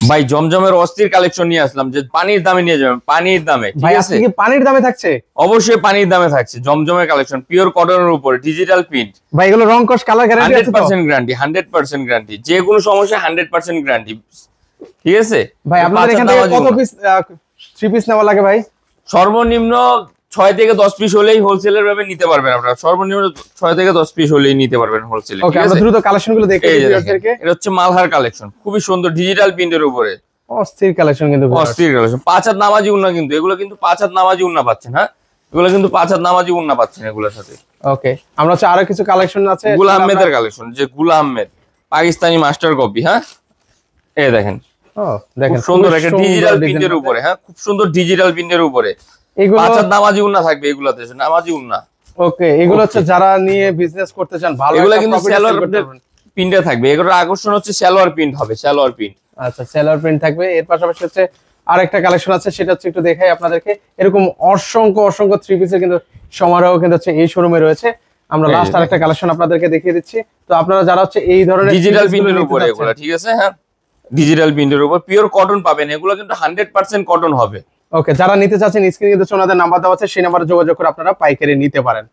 ভাই জমজমের অস্থির কালেকশন নিয়ে আসলাম, যে পানির দামে নিয়ে যাবেন, পানির দামে। ভাই আজকে কি পানির দামে থাকছে? অবশ্যই পানির দামে থাকছে। জমজমের কালেকশন পিওর কটনের উপরে ডিজিটাল প্রিন্ট। ভাই এগুলো রং কস কালার গ্যারান্টি আছে তো? 100% গ্যারান্টি, 100% গ্যারান্টি, যে কোনো সমস্যা 100% গ্যারান্টি। ঠিক আছে ভাই আপনাদের এখান থেকে কত পিস থ্রি পিস নেওয়া লাগে ভাই? সর্বনিম্ন 6 থেকে 10 পিস হলেই হোলসেলের ভাবে নিতে পারবেন আপনারা। সর্বনিম্ন 6 থেকে 10 পিস হলেই নিতে পারবেন হোলসেলে। ওকে, আমরা দ্রুত কালেকশনগুলো দেখে দিই ভিউয়ারদেরকে। এটা হচ্ছে মালহার কালেকশন, খুবই সুন্দর ডিজিটাল প্রিন্টের উপরে। অস্থির কালেকশন কিন্তু, অস্থির কালেকশন। 5 হাত নামাজি উন্না, কিন্তু এগুলো কিন্তু 5 হাত নামাজি উন্না পাচ্ছেন। হ্যাঁ, এগুলো কিন্তু 5 হাত নামাজি উন্না পাচ্ছেন এগুলোর সাথে। ওকে, আমরা হচ্ছে আরো কিছু কালেকশন আছে গুল আহমেদের কালেকশন, যে গুল আহমেদ পাকিস্তানি মাস্টার কপি। হ্যাঁ, এই দেখেন, দেখেন সুন্দর একটা ডিজিটাল প্রিন্টের উপরে। হ্যাঁ, খুব সুন্দর ডিজিটাল প্রিন্টের উপরে। এগুলো 5 হাত নামাজি উন্না থাকবে এগুলাতে, নামাজি উন্না। ওকে, এগুলো হচ্ছে যারা নিয়ে বিজনেস করতে চান ভালো, এগুলো কিন্তু সালোয়ার প্রিন্টে থাকবে। এগুলোর আকর্ষণ হচ্ছে সালোয়ার প্রিন্ট হবে, সালোয়ার প্রিন্ট। আচ্ছা, সালোয়ার প্রিন্ট থাকবে। এর পাশাপাশি হচ্ছে আরেকটা কালেকশন আছে, সেটা হচ্ছে একটু দেখাই আপনাদেরকে। এরকম অসংখ্য অসংখ্য থ্রি পিসের কিন্তু সমারোহ কিন্তু হচ্ছে এই শোরুমে রয়েছে। আমরা লাস্ট আরেকটা কালেকশন আপনাদেরকে দেখিয়ে দিচ্ছি। তো আপনারা যারা হচ্ছে এই ধরনের ডিজিটাল প্রিন্টের উপরে এগুলো, ঠিক আছে, হ্যাঁ ডিজিটাল প্রিন্টের উপর পিওর কটন পাবেন। এগুলো কিন্তু 100% কটন হবে। ওকে, যারা নিতে চাচ্ছেন স্ক্রিনে কিন্তু ওনাদের নাম্বার দেওয়া আছে, সেই নাম্বারে যোগাযোগ করে আপনারা পাইকারি নিতে পারেন।